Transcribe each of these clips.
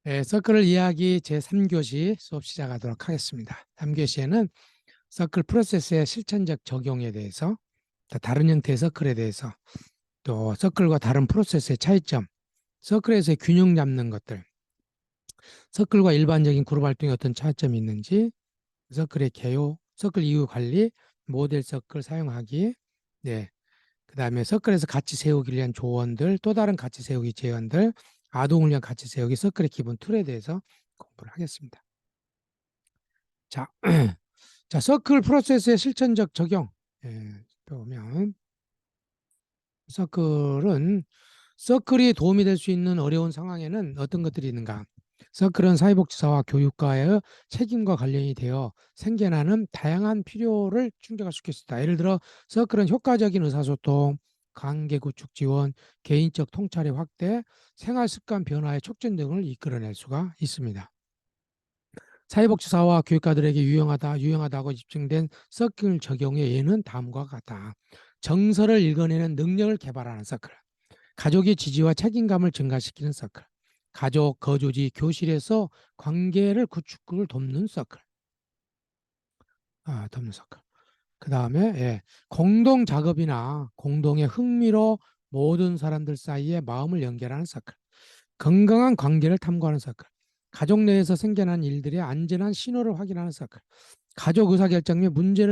네, 서클 이야기 제3교시 수업 시작하도록 하겠습니다. 3교시에는 서클 프로세스의 실천적 적용에 대해서, 또 다른 형태의 서클에 대해서, 또 서클과 다른 프로세스의 차이점, 서클에서의 균형 잡는 것들, 서클과 일반적인 그룹 활동에 어떤 차이점이 있는지, 서클의 개요, 서클 이후 관리, 모델 서클 사용하기, 네, 그 다음에 서클에서 가치 세우기를 위한 조언들, 또 다른 가치 세우기 제언들, 아동을 위한 가치 세우기, 서클의 기본 툴에 대해서 공부를 하겠습니다. 자, 자, 서클 프로세스의 실천적 적용. 보면 서클이 도움이 될 수 있는 어려운 상황에는 어떤 것들이 있는가? 서클은 사회복지사와 교육과의 책임과 관련이 되어 생겨나는 다양한 필요를 충족할 수 있습니다. 예를 들어 서클은 효과적인 의사소통, 관계 구축 지원, 개인적 통찰의 확대, 생활 습관 변화의 촉진 등을 이끌어낼 수가 있습니다. 사회복지사와 교육가들에게 유용하다고 입증된 서클 적용의 예는 다음과 같다. 정서를 읽어내는 능력을 개발하는 서클, 가족의 지지와 책임감을 증가시키는 서클, 가족, 거주지, 교실에서 관계를 구축을 돕는 서클, 돕는 서클. 그 다음에 공동 작업이나 공동의 흥미로 모든 사람들 사이에 마음을 연결하는 서클, 건강한 관계를 탐구하는 서클, 가족 내에서 생겨난 일들의 안전한 신호를 확인하는 서클, 가족 의사결정 및 문제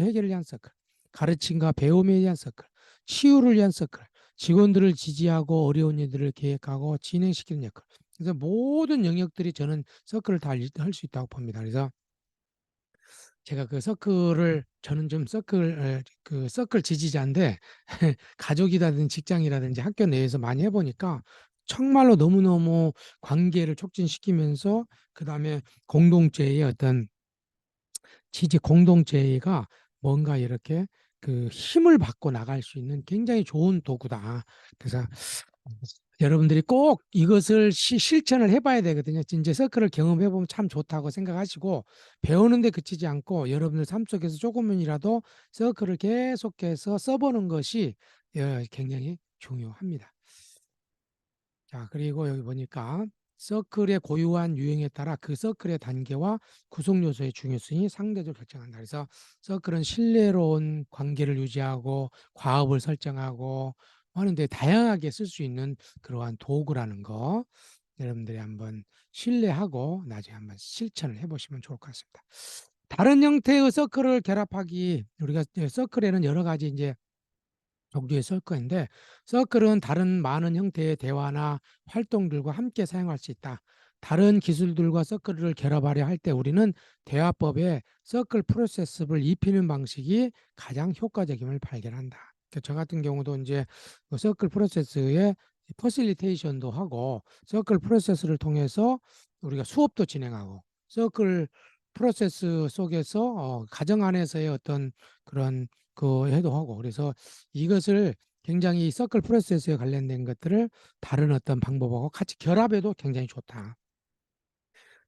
해결을 위한 서클, 가르침과 배움에 대한 서클, 치유를 위한 서클, 직원들을 지지하고 어려운 일들을 계획하고 진행시키는 역할. 그래서 모든 영역들이 저는 서클을 다 할 수 있다고 봅니다. 그래서 제가 그 서클을 저는 좀 서클 지지자인데 가족이라든지 직장이라든지 학교 내에서 많이 해보니까 정말로 너무너무 관계를 촉진시키면서 그다음에 공동체의 어떤 공동체가 뭔가 이렇게 그 힘을 받고 나갈 수 있는 굉장히 좋은 도구다. 그래서 여러분들이 꼭 이것을 실천을 해봐야 되거든요. 이제 서클을 경험해보면 참 좋다고 생각하시고 배우는데 그치지 않고 여러분들 삶 속에서 조금이라도 서클을 계속해서 써보는 것이 굉장히 중요합니다. 자, 그리고 여기 보니까 서클의 고유한 유형에 따라 그 서클의 단계와 구성 요소의 중요성이 상대적으로 결정한다. 그래서 서클은 신뢰로운 관계를 유지하고 과업을 설정하고 하는데 다양하게 쓸 수 있는 그러한 도구라는 거 여러분들이 한번 신뢰하고 나중에 한번 실천을 해보시면 좋을 것 같습니다. 다른 형태의 서클을 결합하기 우리가 서클에는 여러 가지 이제 종류의 서클인데 서클은 다른 많은 형태의 대화나 활동들과 함께 사용할 수 있다. 다른 기술들과 서클을 결합하려 할 때 우리는 대화법에 서클 프로세스를 입히는 방식이 가장 효과적임을 발견한다. 저 같은 경우도 이제 서클 프로세스의 퍼실리테이션도 하고 서클 프로세스를 통해서 우리가 수업도 진행하고 서클 프로세스 속에서 가정 안에서의 어떤 그런 그 해도 하고 그래서 이것을 굉장히 서클 프로세스에 관련된 것들을 다른 어떤 방법하고 같이 결합해도 굉장히 좋다.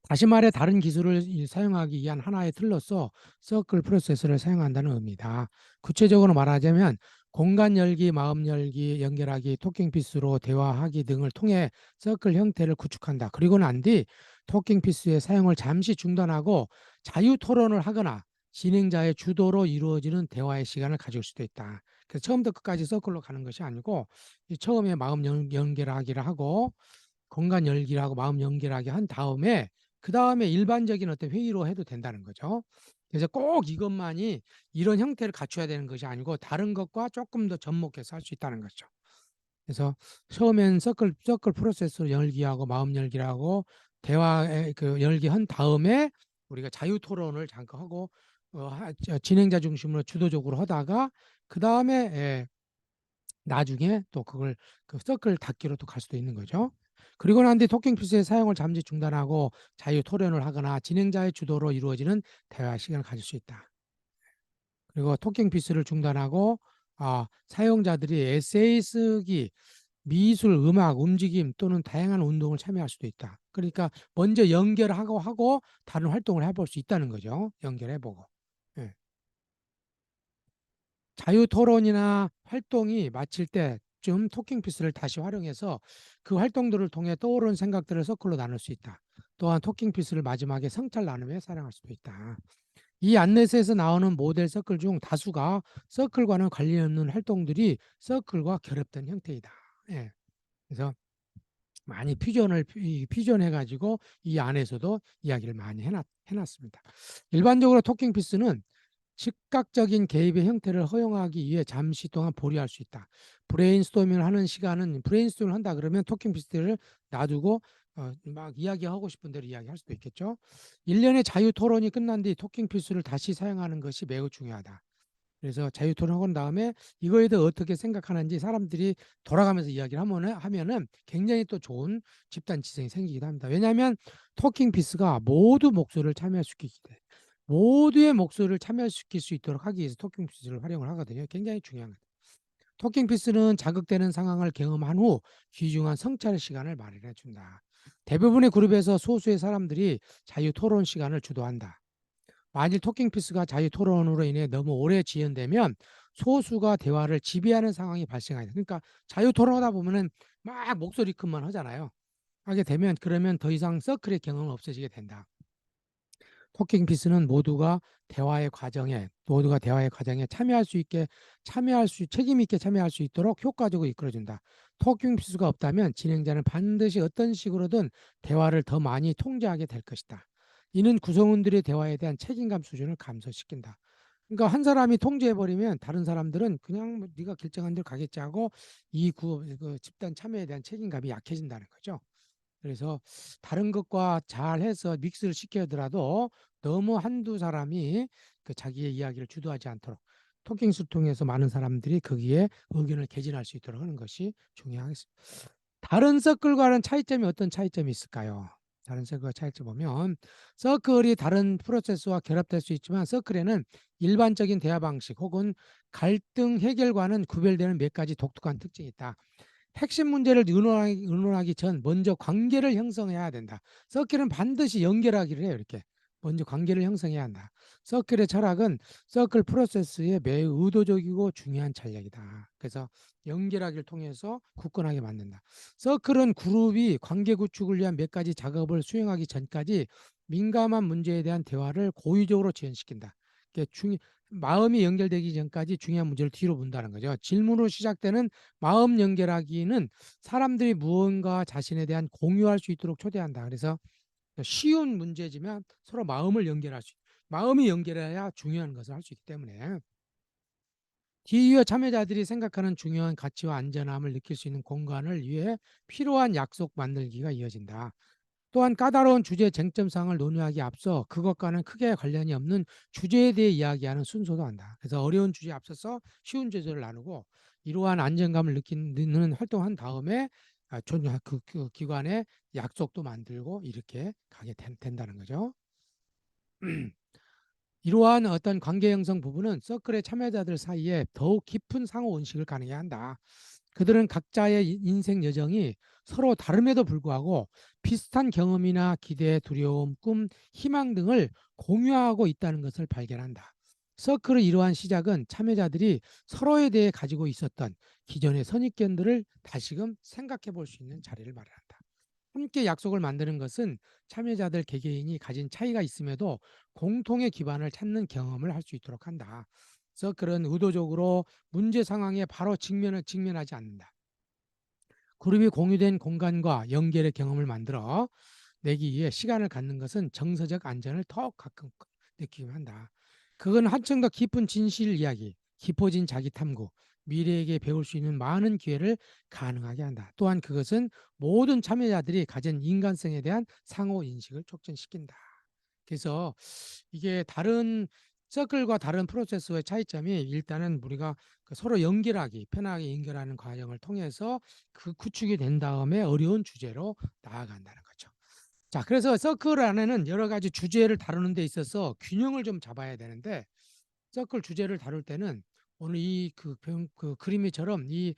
다시 말해 다른 기술을 사용하기 위한 하나의 틀로서 서클 프로세스를 사용한다는 의미다. 구체적으로 말하자면 공간 열기, 마음 열기, 연결하기, 토킹 피스로 대화하기 등을 통해 서클 형태를 구축한다. 그리고 난 뒤 토킹 피스의 사용을 잠시 중단하고 자유 토론을 하거나 진행자의 주도로 이루어지는 대화의 시간을 가질 수도 있다. 그래서 처음부터 끝까지 서클로 가는 것이 아니고 처음에 마음 연결하기를 하고 공간 열기를 고 마음 연결하기 한 다음에 그 다음에 일반적인 어떤 회의로 해도 된다는 거죠. 그래서 꼭 이것만이 이런 형태를 갖춰야 되는 것이 아니고 다른 것과 조금 더 접목해서 할 수 있다는 거죠. 그래서 처음엔 서클 프로세스로 열기하고 마음 열기라고 대화 그 열기 한 다음에 우리가 자유 토론을 잠깐 하고 진행자 중심으로 주도적으로 하다가 그 다음에 나중에 또 그걸 그 서클 닫기로 또 갈 수도 있는 거죠. 그리고 난 뒤 토킹 피스의 사용을 잠시 중단하고 자유 토론을 하거나 진행자의 주도로 이루어지는 대화 시간을 가질 수 있다. 그리고 토킹 피스를 중단하고 사용자들이 에세이 쓰기, 미술, 음악, 움직임 또는 다양한 운동을 참여할 수도 있다. 그러니까 먼저 연결하고 다른 활동을 해볼 수 있다는 거죠. 연결해보고. 예. 자유 토론이나 활동이 마칠 때 때쯤 토킹 피스를 다시 활용해서 그 활동들을 통해 떠오르는 생각들을 서클로 나눌 수 있다. 또한 토킹 피스를 마지막에 성찰 나눔에 사용할 수도 있다. 이 안내서에서 나오는 모델 서클 중 다수가 서클과는 관련 없는 활동들이 서클과 결합된 형태이다. 예. 그래서 많이 퓨전해가지고 이 안에서도 이야기를 많이 해놨습니다. 일반적으로 토킹 피스는 즉각적인 개입의 형태를 허용하기 위해 잠시 동안 보류할 수 있다. 브레인스토밍을 하는 시간은 브레인스토밍을 한다 그러면 토킹 피스를 놔두고 막 이야기하고 싶은 대로 이야기할 수도 있겠죠. 1년의 자유 토론이 끝난 뒤 토킹 피스를 다시 사용하는 것이 매우 중요하다. 그래서 자유 토론하고 다음에 이거에 대해 어떻게 생각하는지 사람들이 돌아가면서 이야기를 하면은 굉장히 또 좋은 집단 지성이 생기기도 합니다. 왜냐하면 토킹 피스가 모두 목소리를 참여시키기 때문에 모두의 목소리를 참여시킬 수 있도록 하기 위해서 토킹 피스를 활용을 하거든요. 굉장히 중요한 거예요. 토킹 피스는 자극되는 상황을 경험한 후 귀중한 성찰 시간을 마련해 준다. 대부분의 그룹에서 소수의 사람들이 자유 토론 시간을 주도한다. 만일 토킹 피스가 자유 토론으로 인해 너무 오래 지연되면 소수가 대화를 지배하는 상황이 발생합니다. 그러니까 자유 토론하다 보면은 막 목소리 큰만 하잖아요. 하게 되면 그러면 더 이상 서클의 경험은 없어지게 된다. 토킹 피스는 모두가 대화의 과정에 책임 있게 참여할 수 있도록 효과적으로 이끌어준다. 토킹 피스가 없다면 진행자는 반드시 어떤 식으로든 대화를 더 많이 통제하게 될 것이다. 이는 구성원들의 대화에 대한 책임감 수준을 감소시킨다. 그러니까 한 사람이 통제해버리면 다른 사람들은 그냥 뭐 네가 결정한 대로 가겠지 하고 그 집단 참여에 대한 책임감이 약해진다는 거죠. 그래서 다른 것과 잘해서 믹스를 시켜더라도 너무 한두 사람이 그 자기의 이야기를 주도하지 않도록 토킹스를 통해서 많은 사람들이 거기에 의견을 개진할 수 있도록 하는 것이 중요하겠습니다. 다른 서클과는 차이점이 어떤 차이점이 있을까요? 다른 서클과 차이점 보면 서클이 다른 프로세스와 결합될 수 있지만 서클에는 일반적인 대화 방식 혹은 갈등 해결과는 구별되는 몇 가지 독특한 특징이 있다. 핵심 문제를 의논하기 전 먼저 관계를 형성해야 된다. 서클은 반드시 연결하기를 해요. 이렇게 먼저 관계를 형성해야 한다. 서클의 철학은 서클 프로세스의 매우 의도적이고 중요한 전략이다. 그래서 연결하기를 통해서 굳건하게 만든다. 서클은 그룹이 관계 구축을 위한 몇 가지 작업을 수행하기 전까지 민감한 문제에 대한 대화를 고의적으로 지연시킨다. 마음이 연결되기 전까지 중요한 문제를 뒤로 본다는 거죠. 질문으로 시작되는 마음 연결하기는 사람들이 무언가 자신에 대한 공유할 수 있도록 초대한다. 그래서 쉬운 문제지만 서로 마음을 연결할 수, 마음이 연결해야 중요한 것을 할 수 있기 때문에 기회와 참여자들이 생각하는 중요한 가치와 안전함을 느낄 수 있는 공간을 위해 필요한 약속 만들기가 이어진다. 또한 까다로운 주제 쟁점사항을 논의하기에 앞서 그것과는 크게 관련이 없는 주제에 대해 이야기하는 순서도 한다. 그래서 어려운 주제에 앞서서 쉬운 주제를 나누고 이러한 안정감을 느끼는 활동한 다음에 그 기관에 약속도 만들고 이렇게 가게 된다는 거죠. 이러한 어떤 관계 형성 부분은 서클의 참여자들 사이에 더욱 깊은 상호 인식을 가능하게 한다. 그들은 각자의 인생 여정이 서로 다름에도 불구하고 비슷한 경험이나 기대, 두려움, 꿈, 희망 등을 공유하고 있다는 것을 발견한다. 서클의 이러한 시작은 참여자들이 서로에 대해 가지고 있었던 기존의 선입견들을 다시금 생각해 볼 수 있는 자리를 마련한다. 함께 약속을 만드는 것은 참여자들 개개인이 가진 차이가 있음에도 공통의 기반을 찾는 경험을 할 수 있도록 한다. 서클은 의도적으로 문제 상황에 바로 직면하지 않는다. 그룹이 공유된 공간과 연결의 경험을 만들어 내기 위해 시간을 갖는 것은 정서적 안전을 더 가끔 느끼게 한다. 그건 한층 더 깊은 진실 이야기, 깊어진 자기 탐구, 미래에게 배울 수 있는 많은 기회를 가능하게 한다. 또한 그것은 모든 참여자들이 가진 인간성에 대한 상호 인식을 촉진시킨다. 그래서 이게 다른 서클과 다른 프로세스의 차이점이 일단은 우리가 서로 편하게 연결하는 과정을 통해서 그 구축이 된 다음에 어려운 주제로 나아간다는 거죠. 자, 그래서 서클 안에는 여러 가지 주제를 다루는 데 있어서 균형을 좀 잡아야 되는데 서클 주제를 다룰 때는 오늘 그 그림이처럼 이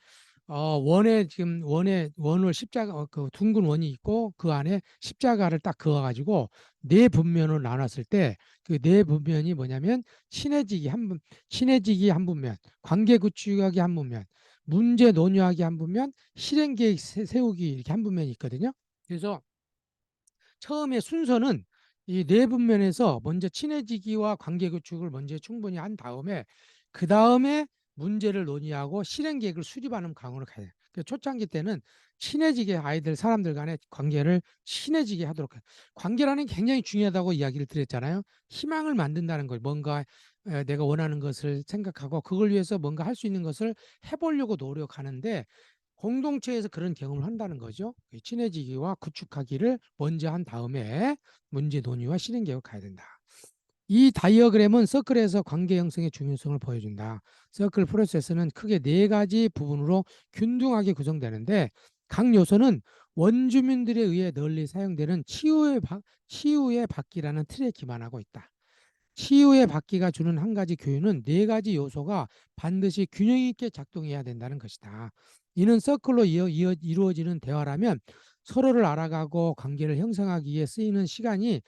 원에 지금 원을 십자가 그 둥근 원이 있고 그 안에 십자가를 딱 그어 가지고 네 분면으로 나눴을 때 그 네 분면이 뭐냐면 친해지기 한 분면, 관계 구축하기 한 분면, 문제 논의하기 한 부면, 실행 계획 세우기 이렇게 한 부면이 있거든요. 그래서 처음에 순서는 이 네 분면에서 먼저 친해지기와 관계 구축을 먼저 충분히 한 다음에 그 다음에 문제를 논의하고 실행 계획을 수립하는 강으로 가야 돼요. 초창기 때는 친해지게 아이들 사람들 간의 관계를 친해지게 하도록 해요. 관계라는 게 굉장히 중요하다고 이야기를 드렸잖아요. 희망을 만든다는 걸 뭔가 내가 원하는 것을 생각하고 그걸 위해서 뭔가 할 수 있는 것을 해보려고 노력하는데 공동체에서 그런 경험을 한다는 거죠. 친해지기와 구축하기를 먼저 한 다음에 문제 논의와 실행 계획을 가야 된다. 이 다이어그램은 서클에서 관계 형성의 중요성을 보여준다. 서클 프로세스는 크게 네 가지 부분으로 균등하게 구성되는데 각 요소는 원주민들에 의해 널리 사용되는 치유의 바퀴라는 틀에 기반하고 있다. 치유의 바퀴가 주는 한 가지 교훈은 네 가지 요소가 반드시 균형 있게 작동해야 된다는 것이다. 이는 서클로 이루어지는 대화라면 서로를 알아가고 관계를 형성하기 위해 쓰이는 시간이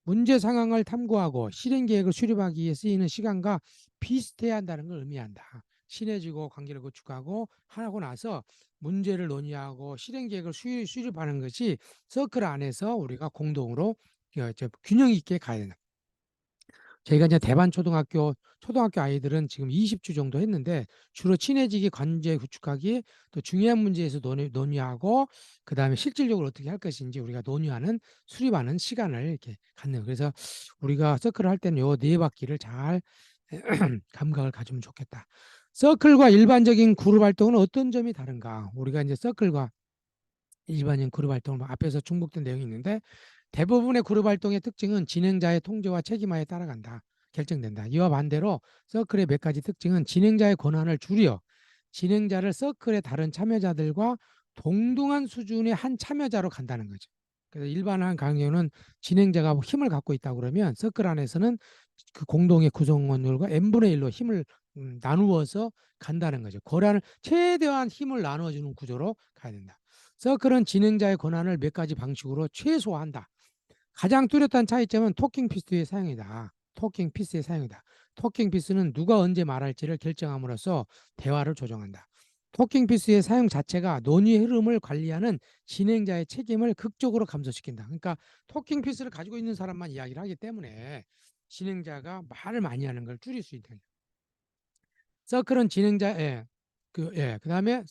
문제 상황을 탐구하고 실행 계획을 수립하기 위해 쓰이는 시간과 비슷해야 한다는 걸 의미한다. 친해지고 관계를 구축하고 하고 나서 문제를 논의하고 실행 계획을 수립하는 것이 서클 안에서 우리가 공동으로 균형 있게 가야 된다. 저희가 이제 대반 초등학교 아이들은 지금 20주 정도 했는데 주로 친해지기, 관계 구축하기, 또 중요한 문제에서 논의하고 그다음에 실질적으로 어떻게 할 것인지 우리가 논의하는 수립하는 시간을 이렇게 갖는. 그래서 우리가 서클을 할 때는 요 네 바퀴를 잘 감각을 가지면 좋겠다. 서클과 일반적인 그룹 활동은 어떤 점이 다른가? 우리가 이제 서클과 일반인 그룹 활동을 앞에서 중복된 내용이 있는데 대부분의 그룹 활동의 특징은 진행자의 통제와 책임하에 따라간다. 결정된다. 이와 반대로 서클의 몇 가지 특징은 진행자의 권한을 줄여 진행자를 서클의 다른 참여자들과 동등한 수준의 한 참여자로 간다는 거죠. 그래서 일반한 강요는 진행자가 힘을 갖고 있다 그러면 서클 안에서는 그 공동의 구성원들과 n분의 1로 힘을 나누어서 간다는 거죠. 권한을 최대한 힘을 나눠주는 구조로 가야 된다. 서클은 진행자의 권한을 몇 가지 방식으로 최소화한다. 가장 뚜렷한 차이점은 토킹 피스의 사용이다. 토킹 피스의 사용이다. 토킹 피스는 누가 언제 말할지를 결정함으로써 대화를 조정한다. 토킹 피스의 사용 자체가 논의 흐름을 관리하는 진행자의 책임을 극적으로 감소시킨다. 그러니까 토킹 피스를 가지고 있는 사람만 이야기를 하기 때문에 진행자가 말을 많이 하는 걸 줄일 수 있다. 서클은 그다음에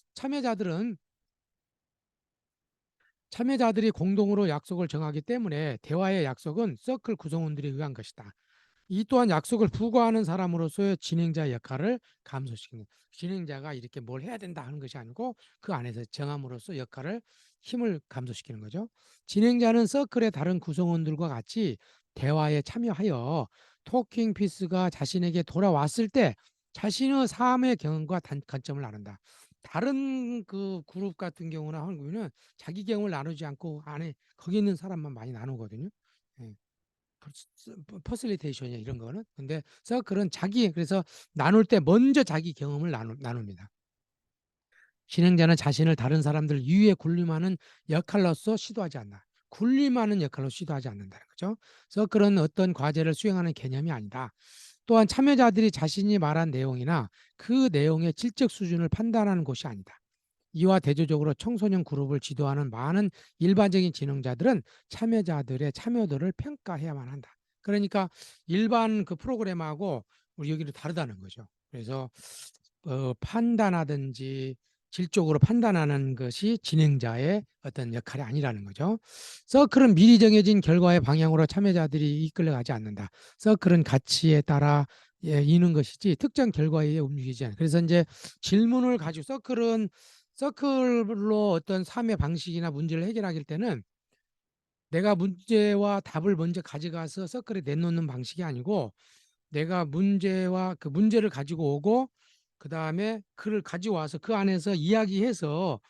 참여자들이 공동으로 약속을 정하기 때문에 대화의 약속은 서클 구성원들에 의한 것이다. 이 또한 약속을 부과하는 사람으로서의 진행자 역할을 감소시키는, 진행자가 이렇게 뭘 해야 된다 하는 것이 아니고 그 안에서 정함으로써 역할을 힘을 감소시키는 거죠. 진행자는 서클의 다른 구성원들과 같이 대화에 참여하여 토킹 피스가 자신에게 돌아왔을 때 자신의 삶의 경험과 관점을 나눈다. 다른 그 그룹 같은 경우나 한국은 자기 경험을 나누지 않고 안에 거기 있는 사람만 많이 나누거든요. 예. 퍼실리테이션이야 이런 거는. 근데 서클은 그래서 나눌 때 먼저 자기 경험을 나눕니다. 진행자는 자신을 다른 사람들 이유에 군림하는 역할로서 시도하지 않는다. 군림하는 역할로 시도하지 않는다는 거죠. 서클은 어떤 과제를 수행하는 개념이 아니다. 또한 참여자들이 자신이 말한 내용이나 그 내용의 질적 수준을 판단하는 곳이 아니다. 이와 대조적으로 청소년 그룹을 지도하는 많은 일반적인 진행자들은 참여자들의 참여도를 평가해야만 한다. 그러니까 일반 그 프로그램하고 우리 여기는 다르다는 거죠. 그래서 판단하든지 질적으로 판단하는 것이 진행자의 어떤 역할이 아니라는 거죠. 서클은 미리 정해진 결과의 방향으로 참여자들이 이끌려가지 않는다. 서클은 가치에 따라 이는 것이지 특정 결과에 의해 움직이지 않아. 그래서 이제 질문을 가지고 서클로 어떤 삶의 방식이나 문제를 해결하길 때는 내가 문제와 답을 먼저 가져가서 서클에 내놓는 방식이 아니고 내가 문제와 그 문제를 가지고 오고 그다음에 그를 가지고 와서 그 안에서 이야기해서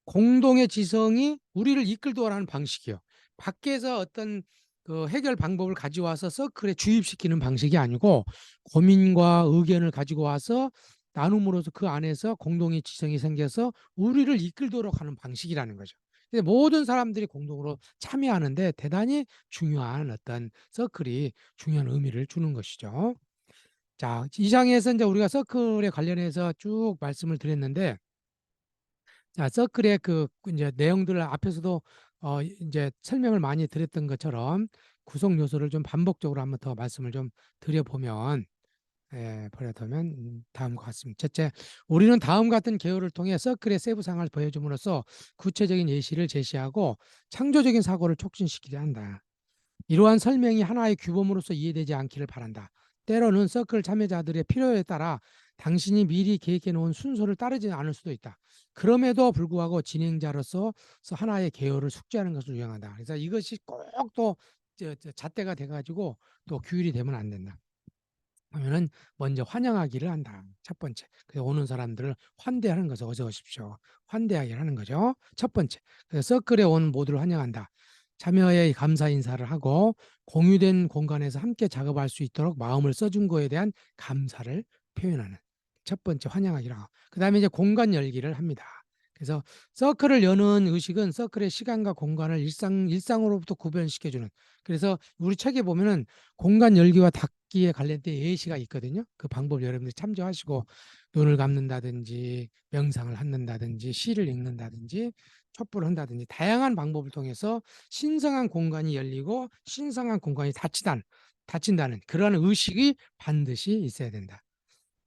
공동의 지성이 우리를 이끌도라는 방식이요. 밖에서 어떤 그 해결 방법을 가져와서 서클에 주입시키는 방식이 아니고 고민과 의견을 가지고 와서 나눔으로써 그 안에서 공동의 지성이 생겨서 우리를 이끌도록 하는 방식이라는 거죠. 모든 사람들이 공동으로 참여하는데 대단히 중요한 어떤 서클이 중요한 의미를 주는 것이죠. 자, 이 장에서 이제 우리가 서클에 관련해서 쭉 말씀을 드렸는데 자, 서클의 그 이제 내용들을 앞에서도 이제 설명을 많이 드렸던 것처럼 구성 요소를 좀 반복적으로 한번 더 말씀을 좀 드려보면, 버려두면 다음과 같습니다. 첫째, 우리는 다음 같은 개요를 통해 서클의 세부상을 보여줌으로써 구체적인 예시를 제시하고 창조적인 사고를 촉진시키려 한다. 이러한 설명이 하나의 규범으로서 이해되지 않기를 바란다. 때로는 서클 참여자들의 필요에 따라 당신이 미리 계획해 놓은 순서를 따르지 않을 수도 있다. 그럼에도 불구하고 진행자로서 하나의 개요를 숙지하는 것을 유행한다. 그래서 이것이 꼭 또 잣대가 돼가지고 또 규율이 되면 안 된다. 그러면은 먼저 환영하기를 한다. 첫 번째. 그래서 오는 사람들을 환대하는 것을 어서 오십시오. 환대하기를 하는 거죠. 첫 번째. 그래서 서클에 온 모두를 환영한다. 참여에 감사 인사를 하고 공유된 공간에서 함께 작업할 수 있도록 마음을 써준 거에 대한 감사를 표현하는 첫 번째 환영하기라고. 그다음에 이제 공간 열기를 합니다. 그래서 서클을 여는 의식은 서클의 시간과 공간을 일상으로부터 구별시켜주는. 그래서 우리 책에 보면은 공간 열기와 닫기에 관련된 예시가 있거든요. 그 방법 여러분들이 참조하시고 눈을 감는다든지 명상을 한다든지 시를 읽는다든지 촛불을 한다든지 다양한 방법을 통해서 신성한 공간이 열리고 신성한 공간이 닫힌다는 그러한 의식이 반드시 있어야 된다.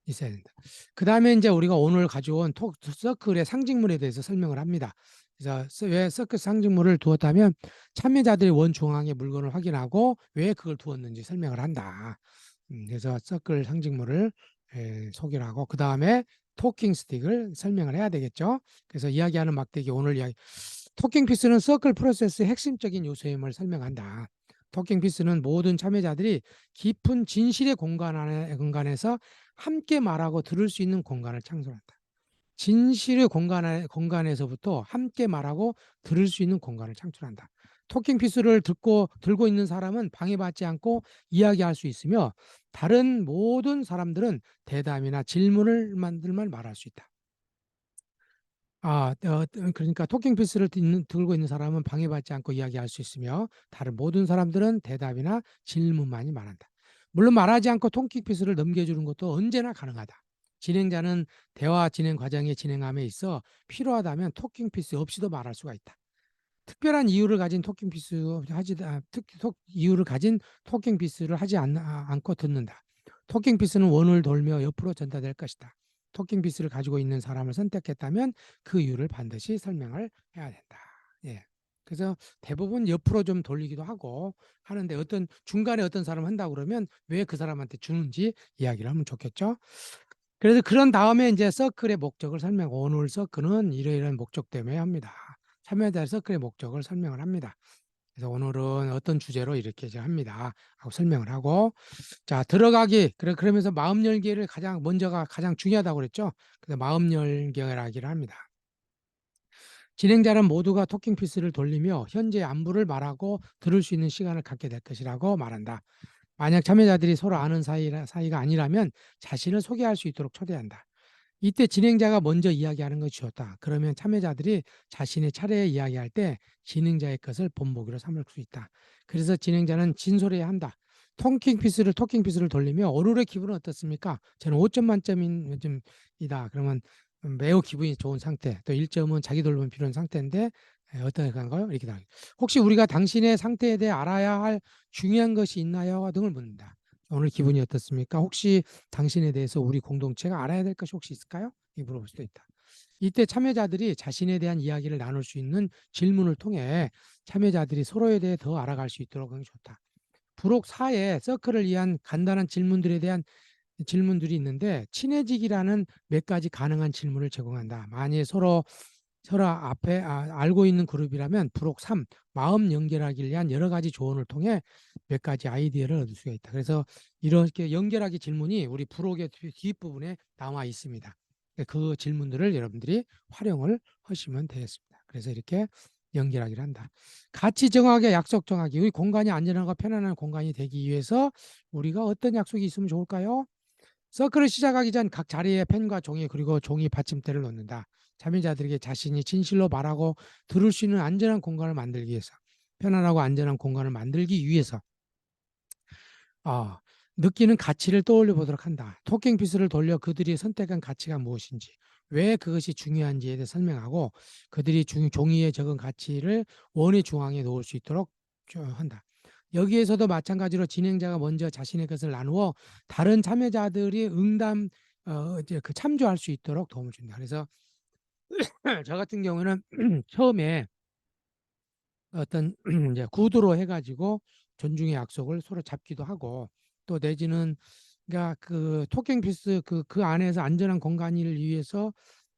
있어야 된다. 그 다음에 이제 우리가 오늘 가져온 서클의 상징물에 대해서 설명을 합니다. 그래서 왜 서클 상징물을 두었다면 참여자들이 원 중앙에 물건을 확인하고 왜 그걸 두었는지 설명을 한다. 그래서 서클 상징물을 소개를 하고 그 다음에 토킹 스틱을 설명을 해야 되겠죠. 그래서 이야기하는 막대기 오늘 이야기 토킹 피스는 서클 프로세스의 핵심적인 요소임을 설명한다. 토킹 피스는 모든 참여자들이 깊은 진실의 공간에서 함께 말하고 들을 수 있는 공간을 창설한다. 진실의 공간에서부터 함께 말하고 들을 수 있는 공간을 창출한다. 토킹 피스를 들고 있는 사람은 방해받지 않고 이야기할 수 있으며 다른 모든 사람들은 대담이나 질문을 만들만 말할 수 있다. 그러니까 토킹 피스를 들고 있는 사람은 방해받지 않고 이야기할 수 있으며 다른 모든 사람들은 대답이나 질문만이 말한다. 물론 말하지 않고 토킹 피스를 넘겨주는 것도 언제나 가능하다. 진행자는 대화 진행 과정의 진행함에 있어 필요하다면 토킹 피스 없이도 말할 수가 있다. 특별한 이유를 가진 토킹 피스 이유를 가진 토킹 피스를 하지 않고 듣는다. 토킹 피스는 원을 돌며 옆으로 전달될 것이다. 토킹 피스를 가지고 있는 사람을 선택했다면 그 이유를 반드시 설명을 해야 된다. 예. 그래서 대부분 옆으로 좀 돌리기도 하고 하는데 어떤 중간에 어떤 사람 한다고 그러면 왜 그 사람한테 주는지 이야기를 하면 좋겠죠. 그래서 그런 다음에 이제 서클의 목적을 오늘 서클은 이러이러한 목적 때문에 합니다. 참여자 서클의 목적을 설명을 합니다. 그래서 오늘은 어떤 주제로 이렇게 합니다. 하고 설명을 하고 자 들어가기 그러면서 마음 열기를 가장 중요하다고 그랬죠. 그래서 마음 열기를 합니다. 진행자는 모두가 토킹 피스를 돌리며 현재 안부를 말하고 들을 수 있는 시간을 갖게 될 것이라고 말한다. 만약 참여자들이 서로 아는 사이가 아니라면 자신을 소개할 수 있도록 초대한다. 이때 진행자가 먼저 이야기하는 것이 좋다. 그러면 참여자들이 자신의 차례에 이야기할 때 진행자의 것을 본보기로 삼을 수 있다. 그래서 진행자는 진솔해야 한다. 토킹 피스를 돌리며 오늘의 기분은 어떻습니까? 저는 5점 만점이다. 그러면 매우 기분이 좋은 상태. 또 1점은 자기 돌봄이 필요한 상태인데 어떤가요? 이렇게 다. 혹시 우리가 당신의 상태에 대해 알아야 할 중요한 것이 있나요? 등을 묻는다. 오늘 기분이 어떻습니까? 혹시 당신에 대해서 우리 공동체가 알아야 될 것이 혹시 있을까요? 이 물어볼 수도 있다. 이때 참여자들이 자신에 대한 이야기를 나눌 수 있는 질문을 통해 참여자들이 서로에 대해 더 알아갈 수 있도록 하는 게 좋다. 부록 4에 서클을 위한 간단한 질문들에 대한 질문들이 있는데 친해지기라는 몇 가지 가능한 질문을 제공한다. 만약 서로 앞에 알고 있는 그룹이라면 부록 3 마음 연결하기를 위한 여러 가지 조언을 통해 몇 가지 아이디어를 얻을 수가 있다. 그래서 이렇게 연결하기 질문이 우리 부록의 뒷부분에 나와 있습니다. 그 질문들을 여러분들이 활용을 하시면 되겠습니다. 그래서 이렇게 연결하기를 한다. 가치 정하게 약속 정하기. 우리 공간이 안전하고 편안한 공간이 되기 위해서 우리가 어떤 약속이 있으면 좋을까요? 서클을 시작하기 전 각 자리에 펜과 종이 그리고 종이 받침대를 놓는다. 참여자들에게 자신이 진실로 말하고 들을 수 있는 안전한 공간을 만들기 위해서 편안하고 안전한 공간을 만들기 위해서 느끼는 가치를 떠올려 보도록 한다. 토킹 피스를 돌려 그들이 선택한 가치가 무엇인지 왜 그것이 중요한지에 대해 설명하고 그들이 종이에 적은 가치를 원의 중앙에 놓을 수 있도록 한다. 여기에서도 마찬가지로 진행자가 먼저 자신의 것을 나누어 다른 참여자들이 이제 그 참조할 수 있도록 도움을 준다. 그래서 저 같은 경우는 처음에 어떤 이제 구두로 해가지고 존중의 약속을 서로 잡기도 하고 또 내지는 그러니까 그 토킹 피스 그 안에서 안전한 공간을 위해서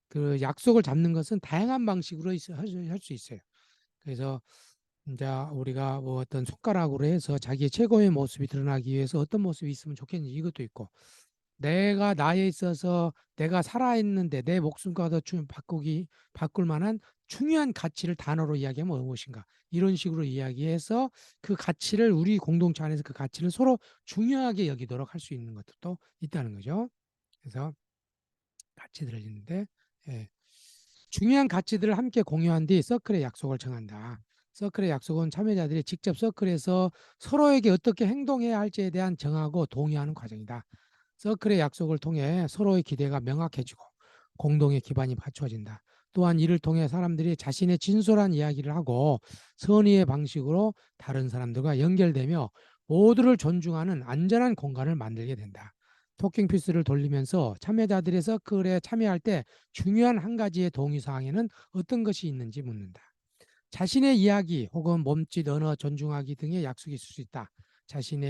그 약속을 잡는 것은 다양한 방식으로 할 수 있어요. 그래서 이제 우리가 뭐 어떤 손가락으로 해서 자기의 최고의 모습이 드러나기 위해서 어떤 모습이 있으면 좋겠는지 이것도 있고 내가 나에 있어서 내가 살아있는데 내 목숨과도 바꿀 만한 중요한 가치를 단어로 이야기하면 무엇인가 이런 식으로 이야기해서 그 가치를 우리 공동체 안에서 그 가치를 서로 중요하게 여기도록 할 수 있는 것도 있다는 거죠. 그래서 가치들을 있는데 예. 중요한 가치들을 함께 공유한 뒤 서클의 약속을 정한다. 서클의 약속은 참여자들이 직접 서클에서 서로에게 어떻게 행동해야 할지에 대한 정하고 동의하는 과정이다. 서클의 약속을 통해 서로의 기대가 명확해지고 공동의 기반이 갖추어진다. 또한 이를 통해 사람들이 자신의 진솔한 이야기를 하고 선의의 방식으로 다른 사람들과 연결되며 모두를 존중하는 안전한 공간을 만들게 된다. 토킹 피스를 돌리면서 참여자들의 서클에 참여할 때 중요한 한 가지의 동의사항에는 어떤 것이 있는지 묻는다. 자신의 이야기 혹은 몸짓, 언어 존중하기 등의 약속이 있을 수 있다. 자신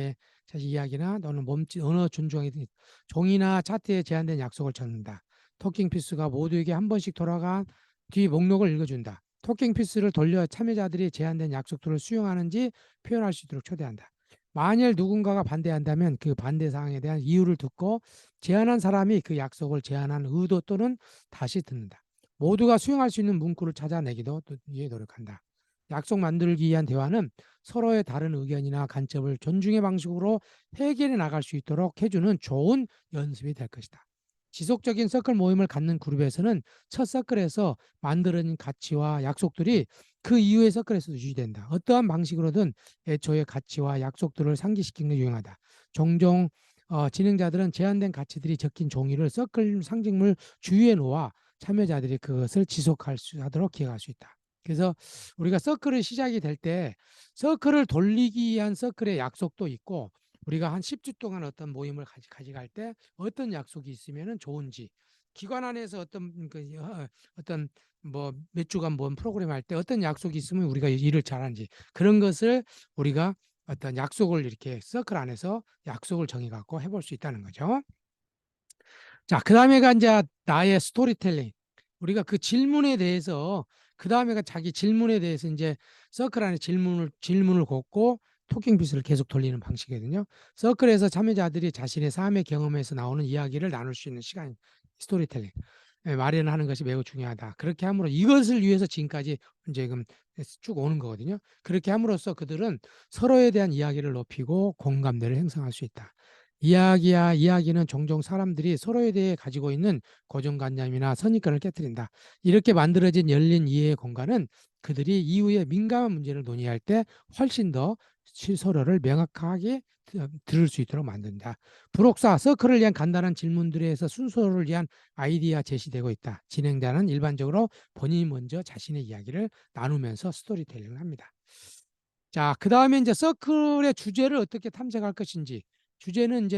이야기나 또는 몸짓, 언어 존중하기 등 종이나 차트에 제한된 약속을 적는다. 토킹 피스가 모두에게 한 번씩 돌아간 뒤 목록을 읽어준다. 토킹 피스를 돌려 참여자들이 제한된 약속들을 수용하는지 표현할 수 있도록 초대한다. 만일 누군가가 반대한다면 그 반대 사항에 대한 이유를 듣고 제안한 사람이 그 약속을 제안한 의도 또는 다시 듣는다. 모두가 수용할 수 있는 문구를 찾아내기도 위해 노력한다. 약속 만들기 위한 대화는 서로의 다른 의견이나 관점을 존중의 방식으로 해결해 나갈 수 있도록 해주는 좋은 연습이 될 것이다. 지속적인 서클 모임을 갖는 그룹에서는 첫 서클에서 만들어진 가치와 약속들이 그 이후의 서클에서도 유지된다. 어떠한 방식으로든 애초의 가치와 약속들을 상기시키는 게 유용하다. 종종 진행자들은 제한된 가치들이 적힌 종이를 서클 상징물 주위에 놓아 참여자들이 그것을 지속할 수 하도록 기획할 수 있다. 그래서 우리가 서클을 시작이 될 때 서클을 돌리기 위한 서클의 약속도 있고 우리가 한 10주 동안 어떤 모임을 가져갈 때 어떤 약속이 있으면 좋은지 기관 안에서 어떤 뭐 몇 주간 뭔 프로그램 할 때 어떤 약속이 있으면 우리가 일을 잘하는지 그런 것을 우리가 어떤 약속을 이렇게 서클 안에서 약속을 정해 갖고 해볼 수 있다는 거죠. 자, 그 다음에가 이제 나의 스토리텔링. 우리가 그 질문에 대해서, 그 다음에가 자기 질문에 대해서 이제 서클 안에 질문을 걷고 토킹 피스를 계속 돌리는 방식이거든요. 서클에서 참여자들이 자신의 삶의 경험에서 나오는 이야기를 나눌 수 있는 시간, 스토리텔링. 마련하는 것이 매우 중요하다. 그렇게 함으로 이것을 위해서 지금까지 지금 쭉 오는 거거든요. 그렇게 함으로써 그들은 서로에 대한 이야기를 높이고 공감대를 형성할 수 있다. 이야기는 종종 사람들이 서로에 대해 가지고 있는 고정관념이나 선입견을 깨뜨린다. 이렇게 만들어진 열린 이해의 공간은 그들이 이후에 민감한 문제를 논의할 때 훨씬 더 서로를 명확하게 들을 수 있도록 만든다. 부록사 서클을 위한 간단한 질문들에서 순서를 위한 아이디어 제시되고 있다. 진행자는 일반적으로 본인이 먼저 자신의 이야기를 나누면서 스토리텔링을 합니다. 자, 그 다음에 이제 서클의 주제를 어떻게 탐색할 것인지. 주제는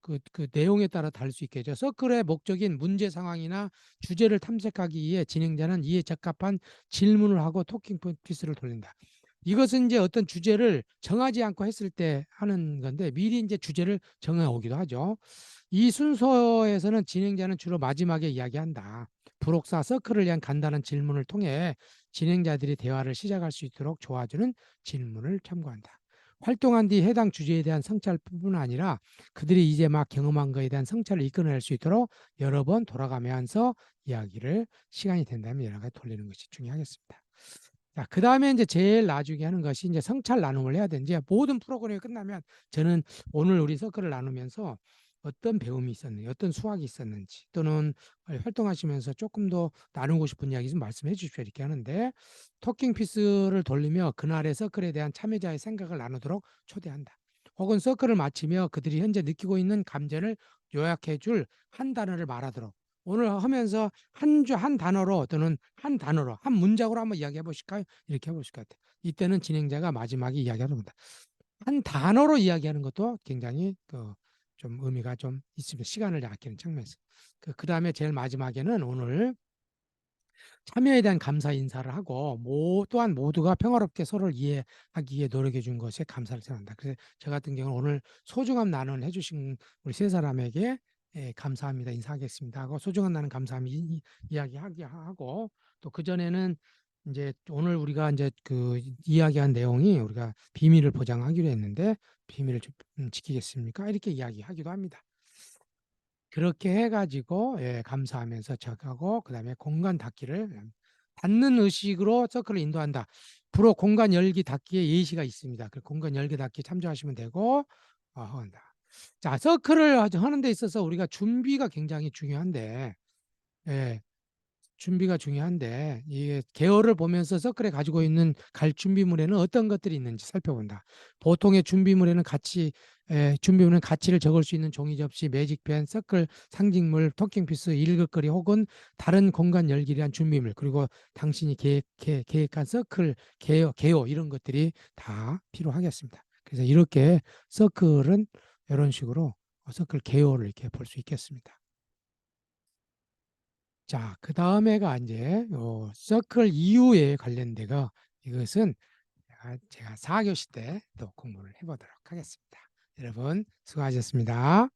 그 내용에 따라 다를 수 있겠죠. 서클의 목적인 문제 상황이나 주제를 탐색하기 위해 진행자는 이에 적합한 질문을 하고 토킹 피스를 돌린다. 이것은 이제 어떤 주제를 정하지 않고 했을 때 하는 건데 미리 이제 주제를 정해 오기도 하죠. 이 순서에서는 진행자는 주로 마지막에 이야기한다. 부록사 서클을 위한 간단한 질문을 통해 진행자들이 대화를 시작할 수 있도록 도와주는 질문을 참고한다. 활동한 뒤 해당 주제에 대한 성찰뿐 아니라 그들이 이제 막 경험한 것에 대한 성찰을 이끌어낼 수 있도록 여러 번 돌아가면서 이야기를 시간이 된다면 여러 가지 돌리는 것이 중요하겠습니다. 자, 그 다음에 이제 제일 나중에 하는 것이 이제 성찰 나눔을 해야 되는지 모든 프로그램이 끝나면 저는 오늘 우리 서클을 나누면서 어떤 배움이 있었는지, 어떤 수학이 있었는지, 또는 활동하시면서 조금 더 나누고 싶은 이야기 좀 말씀해 주십시오. 이렇게 하는데, 토킹 피스를 돌리며 그날의 서클에 대한 참여자의 생각을 나누도록 초대한다. 혹은 서클을 마치며 그들이 현재 느끼고 있는 감정을 요약해 줄 한 단어를 말하도록 오늘 하면서 한 단어로 또는 한 단어로, 한 문장으로 한번 이야기해 보실까요? 이렇게 해보실 것 같아요. 이때는 진행자가 마지막에 이야기하는 겁니다. 한 단어로 이야기하는 것도 굉장히 좀 의미가 좀 있습니다. 시간을 아끼는 측면에서. 그 다음에 제일 마지막에는 오늘 참여에 대한 감사 인사를 하고 또한 모두가 평화롭게 서로를 이해하기 위해 노력해 준 것에 감사를 전한다. 그래서 저 같은 경우는 오늘 소중한 나눔 해주신 우리 세 사람에게 감사합니다 인사하겠습니다 하고 소중한 나눔 감사합니다 이야기하기 하고 또 그전에는 이제 오늘 우리가 이제 그 이야기한 내용이 우리가 비밀을 보장하기로 했는데 비밀을 지키겠습니까? 이렇게 이야기하기도 합니다. 그렇게 해가지고 감사하면서 적하고 그다음에 공간 닫는 의식으로 서클을 인도한다. 불어 공간 열기 닫기에 예시가 있습니다. 그 공간 열기 닫기 참조하시면 되고 한다. 자, 서클을 하는 데 있어서 우리가 준비가 굉장히 중요한데 예, 준비가 중요한데 이 계열을 보면서 서클에 가지고 있는 갈 준비물에는 어떤 것들이 있는지 살펴본다. 보통의 준비물은 가치를 적을 수 있는 종이 접시, 매직펜, 서클 상징물, 토킹피스, 일극거리 혹은 다른 공간 열기를 위한 준비물 그리고 당신이 계획한 서클 개요 이런 것들이 다 필요하겠습니다. 그래서 이렇게 서클은 이런 식으로 서클 개요를 이렇게 볼 수 있겠습니다. 자, 그 다음에가 이제 서클 이후에 관련돼가 이것은 제가 4교시 때 또 공부를 해보도록 하겠습니다. 여러분 수고하셨습니다.